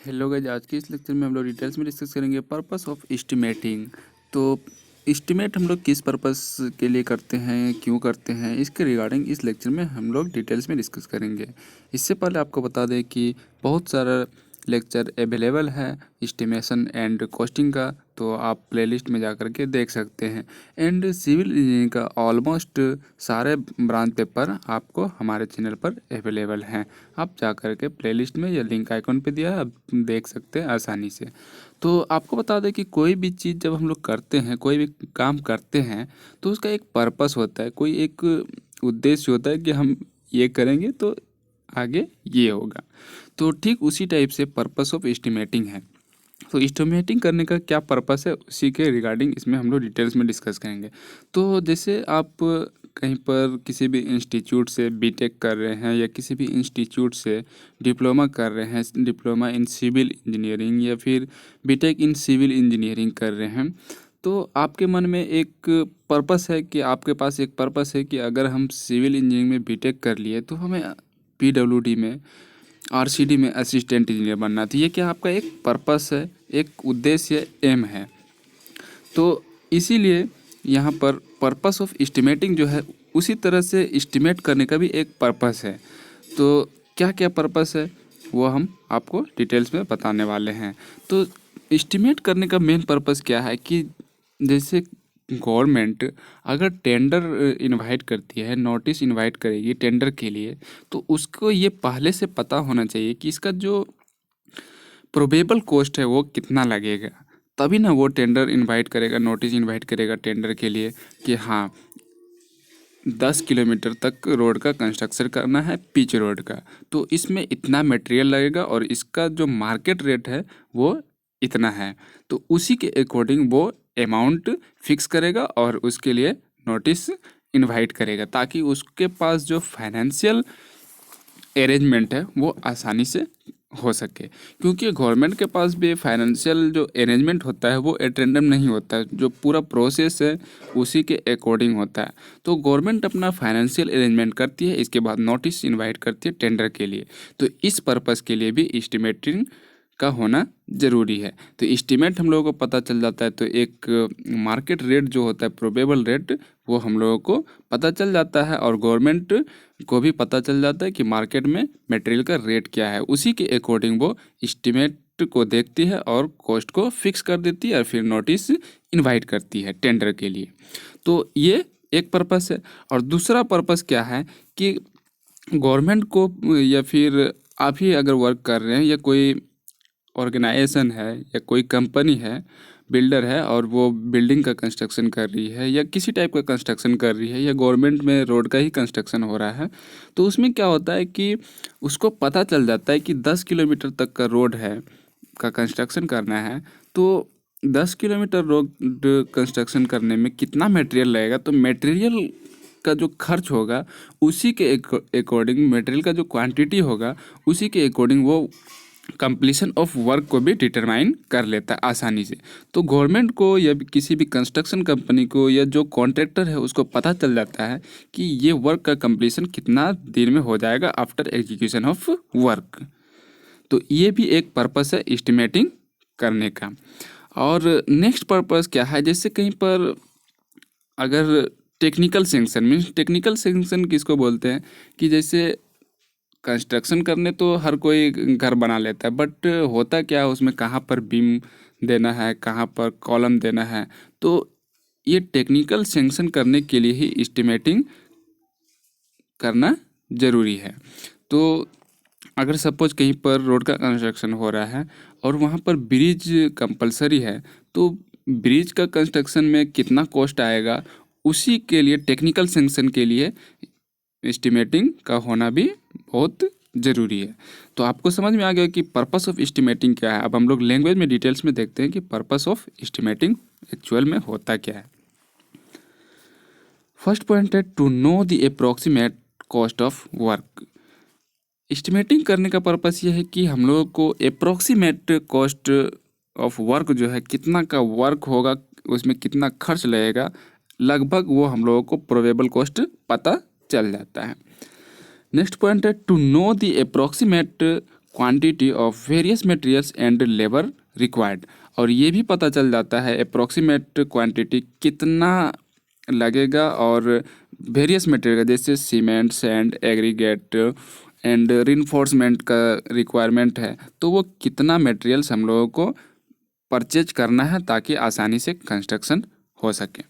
Hello guys, आज के इस लेक्चर में हम लोग डिटेल्स में डिस्कस करेंगे पर्पस ऑफ एस्टिमेटिंग। तो एस्टिमेट हम लोग किस पर्पस के लिए करते हैं, क्यों करते हैं, इसके रिगार्डिंग इस लेक्चर में हम लोग डिटेल्स में डिस्कस करेंगे। इससे पहले आपको बता दें कि बहुत सारा लेक्चर अवेलेबल है एस्टिमेशन एंड कॉस्टिंग का, तो आप प्लेलिस्ट में जा कर के देख सकते हैं। एंड सिविल इंजीनियरिंग का ऑलमोस्ट सारे ब्रांच पेपर आपको हमारे चैनल पर अवेलेबल हैं। आप जा कर के प्लेलिस्ट में या लिंक आइकॉन पे दिया है, आप देख सकते हैं आसानी से। तो आपको बता दें कि कोई भी चीज़ जब हम लोग करते हैं, कोई भी काम करते हैं, तो उसका एक पर्पस होता है, कोई एक उद्देश्य होता है कि हम ये करेंगे तो आगे ये होगा। तो ठीक उसी टाइप से पर्पस ऑफ एस्टिमेटिंग है। तो एस्टिमेटिंग करने का क्या पर्पस है, उसी के रिगार्डिंग इसमें हम लोग डिटेल्स में डिस्कस करेंगे। तो जैसे आप कहीं पर किसी भी इंस्टीट्यूट से बीटेक कर रहे हैं या किसी भी इंस्टीट्यूट से डिप्लोमा कर रहे हैं, डिप्लोमा इन सिविल इंजीनियरिंग या फिर बीटेक इन सिविल इंजीनियरिंग कर रहे हैं, तो आपके मन में एक पर्पस है कि आपके पास एक पर्पस है कि अगर हम सिविल इंजीनियरिंग में बीटेक कर लिए तो हमें पीडब्ल्यूडी में, आरसीडी में असिस्टेंट इंजीनियर बनना था। ये क्या आपका एक पर्पस है, एक उद्देश्य, एम है। तो इसीलिए यहाँ पर पर्पस ऑफ एस्टिमेटिंग जो है, उसी तरह से एस्टिमेट करने का भी एक पर्पस है। तो क्या क्या पर्पस है वो हम आपको डिटेल्स में बताने वाले हैं। तो एस्टिमेट करने का मेन पर्पस क्या है कि जैसे गवर्नमेंट अगर टेंडर इनवाइट करती है, नोटिस इनवाइट करेगी टेंडर के लिए, तो उसको ये पहले से पता होना चाहिए कि इसका जो प्रोबेबल कॉस्ट है वो कितना लगेगा। तभी ना वो टेंडर इनवाइट करेगा, नोटिस इनवाइट करेगा टेंडर के लिए कि हाँ 10 किलोमीटर तक रोड का कंस्ट्रक्शन करना है, पिच रोड का, तो इसमें इतना मटेरियल लगेगा और इसका जो मार्केट रेट है वो इतना है। तो उसी के अकॉर्डिंग वो अमाउंट फिक्स करेगा और उसके लिए नोटिस इनवाइट करेगा, ताकि उसके पास जो फाइनेंशियल अरेंजमेंट है वो आसानी से हो सके। क्योंकि गवर्नमेंट के पास भी फाइनेंशियल जो अरेंजमेंट होता है वो एट रैंडम नहीं होता है, जो पूरा प्रोसेस है उसी के अकॉर्डिंग होता है। तो गवर्नमेंट अपना फाइनेंशियल अरेंजमेंट करती है, इसके बाद नोटिस इनवाइट करती है टेंडर के लिए। तो इस पर्पस के लिए भी एस्टिमेटिंग का होना ज़रूरी है। तो एस्टिमेट हम लोगों को पता चल जाता है, तो एक मार्केट रेट जो होता है, प्रोबेबल रेट, वो हम लोगों को पता चल जाता है और गवर्नमेंट को भी पता चल जाता है कि मार्केट में मटेरियल का रेट क्या है। उसी के अकॉर्डिंग वो एस्टिमेट को देखती है और कॉस्ट को फिक्स कर देती है और फिर नोटिस इनवाइट करती है टेंडर के लिए। तो ये एक पर्पस है। और दूसरा पर्पस क्या है कि गवर्नमेंट को, या फिर आप ही अगर वर्क कर रहे हैं या कोई ऑर्गेनाइजेशन है या कोई कंपनी है, बिल्डर है, और वो बिल्डिंग का कंस्ट्रक्शन कर रही है या किसी टाइप का कंस्ट्रक्शन कर रही है या गवर्नमेंट में रोड का ही कंस्ट्रक्शन हो रहा है, तो उसमें क्या होता है कि उसको पता चल जाता है कि 10 किलोमीटर तक का रोड है का कंस्ट्रक्शन करना है, तो 10 किलोमीटर रोड कंस्ट्रक्शन करने में कितना मटेरियल लगेगा। तो मटेरियल का जो खर्च होगा उसी के अकॉर्डिंग, मटेरियल का जो क्वांटिटी होगा उसी के अकॉर्डिंग वो कंप्लीशन ऑफ वर्क को भी डिटरमाइन कर लेता है आसानी से। तो गवर्नमेंट को या किसी भी कंस्ट्रक्शन कंपनी को या जो कॉन्ट्रैक्टर है उसको पता चल जाता है कि ये वर्क का कंप्लीशन कितना दिन में हो जाएगा आफ्टर एग्जीक्यूशन ऑफ वर्क। तो ये भी एक पर्पस है एस्टिमेटिंग करने का। और नेक्स्ट पर्पस क्या है, जैसे कहीं पर अगर technical sanction, means technical sanction किसको बोलते हैं कि जैसे कंस्ट्रक्शन करने तो हर कोई घर बना लेता है, बट होता क्या है उसमें, कहाँ पर बीम देना है, कहाँ पर कॉलम देना है, तो ये टेक्निकल सेंक्शन करने के लिए ही एस्टिमेटिंग करना ज़रूरी है। तो अगर सपोज कहीं पर रोड का कंस्ट्रक्शन हो रहा है और वहाँ पर ब्रिज कंपलसरी है, तो ब्रिज का कंस्ट्रक्शन में कितना कॉस्ट आएगा, उसी के लिए टेक्निकल सेंक्शन के लिए एस्टिमेटिंग का होना भी बहुत ज़रूरी है। तो आपको समझ में आ गया कि पर्पस ऑफ एस्टिमेटिंग क्या है। अब हम लोग लैंग्वेज में डिटेल्स में देखते हैं कि पर्पस ऑफ एस्टिमेटिंग एक्चुअल में होता क्या है। फर्स्ट पॉइंट है to know the approximate cost of work. Estimating करने का पर्पस ये है कि हम लोगों को अप्रोक्सीमेट कॉस्ट ऑफ वर्क जो है, कितना का वर्क होगा, उसमें कितना खर्च लगेगा, लगभग वो हम लोगों को प्रोबेबल कॉस्ट पता चल जाता है। नेक्स्ट पॉइंट है to know the approximate quantity of various materials and labour required, और ये भी पता चल जाता है अप्रोक्सीमेट क्वांटिटी कितना लगेगा और वेरियस मटेरियल जैसे cement, sand, aggregate and reinforcement का रिक्वायरमेंट है, तो वो कितना मटेरियल्स हम लोगों को परचेज करना है ताकि आसानी से कंस्ट्रक्शन हो सके।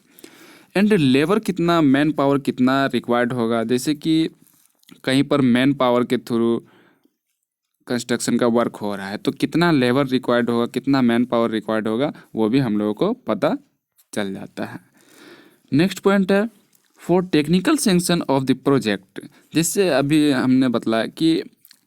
एंड लेबर कितना, मैन पावर कितना रिक्वायर्ड होगा, जैसे कि कहीं पर मैन पावर के थ्रू कंस्ट्रक्शन का वर्क हो रहा है तो कितना लेबर रिक्वायर्ड होगा, कितना मैन पावर रिक्वायर्ड होगा, वो भी हम लोगों को पता चल जाता है। नेक्स्ट पॉइंट है for technical sanction of the project. जैसे अभी हमने बताया कि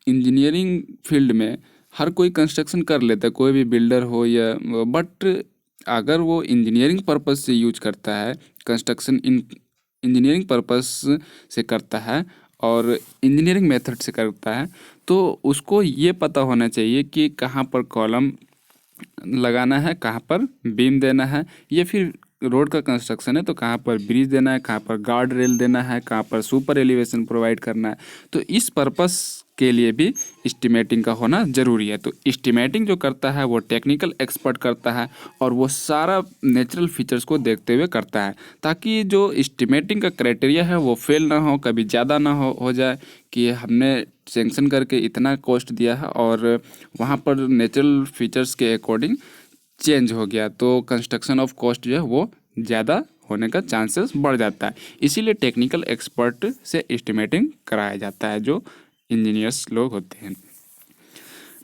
इंजीनियरिंग फील्ड में हर कोई कंस्ट्रक्शन कर लेता है, कोई भी बिल्डर हो या, बट अगर वो इंजीनियरिंग पर्पस से यूज करता है, कंस्ट्रक्शन इंजीनियरिंग पर्पस से करता है और इंजीनियरिंग मेथड से करता है, तो उसको ये पता होना चाहिए कि कहाँ पर कॉलम लगाना है, कहाँ पर बीम देना है, या फिर रोड का कंस्ट्रक्शन है तो कहाँ पर ब्रिज देना है, कहाँ पर गार्ड रेल देना है, कहाँ पर सुपर एलिवेशन प्रोवाइड करना है। तो इस पर्पस के लिए भी एस्टिमेटिंग का होना ज़रूरी है। तो एस्टिमेटिंग जो करता है वो टेक्निकल एक्सपर्ट करता है और वो सारा नेचुरल फीचर्स को देखते हुए करता है, ताकि जो एस्टिमेटिंग का क्राइटेरिया है वो फेल ना हो, कभी ज़्यादा ना हो जाए कि हमने सेंक्शन करके इतना कॉस्ट दिया है और वहाँ पर नेचुरल फीचर्स के अकॉर्डिंग चेंज हो गया तो कंस्ट्रक्शन ऑफ कॉस्ट जो है वो ज़्यादा होने का चांसेस बढ़ जाता है। इसीलिए टेक्निकल एक्सपर्ट से एस्टिमेटिंग कराया जाता है जो इंजीनियर्स लोग होते हैं।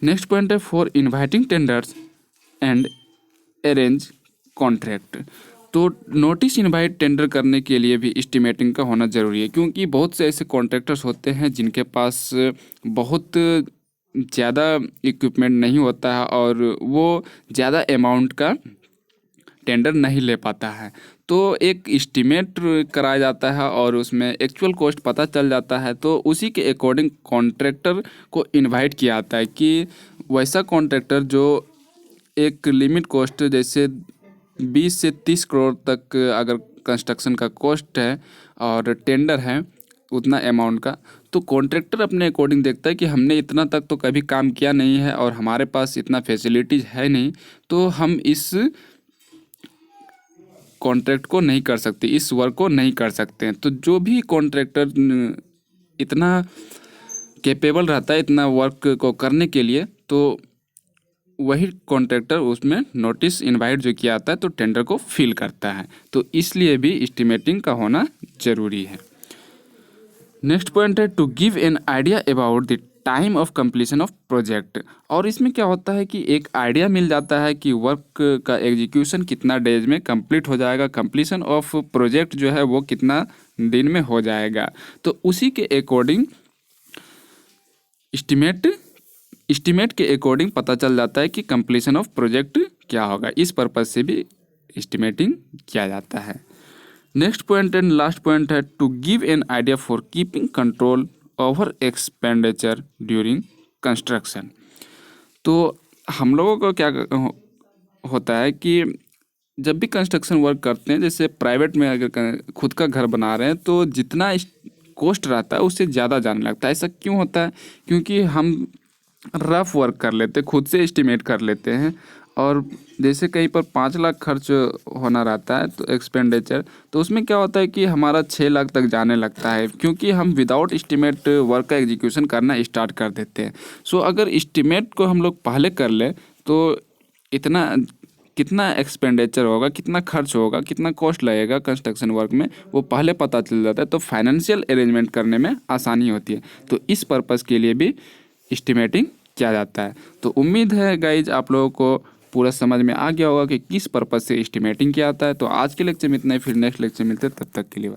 नेक्स्ट पॉइंट है for inviting tenders and arrange contract. तो नोटिस इनवाइट टेंडर करने के लिए भी एस्टिमेटिंग का होना ज़रूरी है, क्योंकि बहुत से ऐसे कॉन्ट्रैक्टर्स होते हैं जिनके पास बहुत ज़्यादा इक्विपमेंट नहीं होता है और वो ज़्यादा अमाउंट का टेंडर नहीं ले पाता है, तो एक एस्टिमेट कराया जाता है और उसमें एक्चुअल कॉस्ट पता चल जाता है। तो उसी के अकॉर्डिंग कॉन्ट्रैक्टर को इनवाइट किया जाता है कि वैसा कॉन्ट्रैक्टर जो एक लिमिट कॉस्ट जैसे 20 से 30 करोड़ तक अगर कंस्ट्रक्शन का कॉस्ट है और टेंडर है उतना अमाउंट का, तो कॉन्ट्रैक्टर अपने अकॉर्डिंग देखता है कि हमने इतना तक तो कभी काम किया नहीं है और हमारे पास इतना फैसिलिटीज़ है नहीं, तो हम इस कॉन्ट्रैक्ट को नहीं कर सकते, इस वर्क को नहीं कर सकते हैं। तो जो भी कॉन्ट्रैक्टर इतना कैपेबल रहता है इतना वर्क को करने के लिए, तो वही कॉन्ट्रैक्टर उसमें नोटिस इनवाइट जो किया जाता है तो टेंडर को फिल करता है। तो इसलिए भी एस्टिमेटिंग का होना ज़रूरी है। नेक्स्ट पॉइंट है to give an idea about the time of completion of project. और इसमें क्या होता है कि एक आइडिया मिल जाता है कि वर्क का एग्जीक्यूशन कितना डेज में कंप्लीट हो जाएगा, कंप्लीशन ऑफ प्रोजेक्ट जो है वो कितना दिन में हो जाएगा। तो उसी के अकॉर्डिंग एस्टिमेट के अकॉर्डिंग पता चल जाता है कि कंप्लीशन ऑफ प्रोजेक्ट क्या होगा। इस पर्पज़ से भी एस्टिमेटिंग किया जाता है। Next point and last point है to give an idea for keeping control over expenditure during construction. तो हम लोगों को क्या होता है कि जब भी कंस्ट्रक्शन वर्क करते हैं, जैसे प्राइवेट में अगर खुद का घर बना रहे हैं तो जितना कॉस्ट रहता है उससे ज़्यादा जाने लगता है। ऐसा क्यों होता है? क्योंकि हम रफ वर्क कर लेते हैं, खुद से एस्टिमेट कर लेते हैं, और जैसे कहीं पर 5 लाख खर्च होना रहता है तो एक्सपेंडिचर, तो उसमें क्या होता है कि हमारा 6 लाख तक जाने लगता है, क्योंकि हम विदाउट एस्टिमेट वर्क का एग्जीक्यूशन करना स्टार्ट कर देते हैं। सो अगर एस्टिमेट को हम लोग पहले कर लें तो इतना कितना एक्सपेंडिचर होगा, कितना खर्च होगा, कितना कॉस्ट लगेगा कंस्ट्रक्शन वर्क में, वो पहले पता चल जाता है, तो फाइनेंशियल अरेंजमेंट करने में आसानी होती है। तो इस पर्पज़ के लिए भी एस्टिमेटिंग किया जाता है। तो उम्मीद है गाइज आप लोगों को पूरा समझ में आ गया होगा कि किस पर्पज़ से एस्टिमेटिंग किया जाता है। तो आज के लेक्चर में इतना ही, फिर नेक्स्ट लेक्चर मिलते हैं, तब तक के लिए।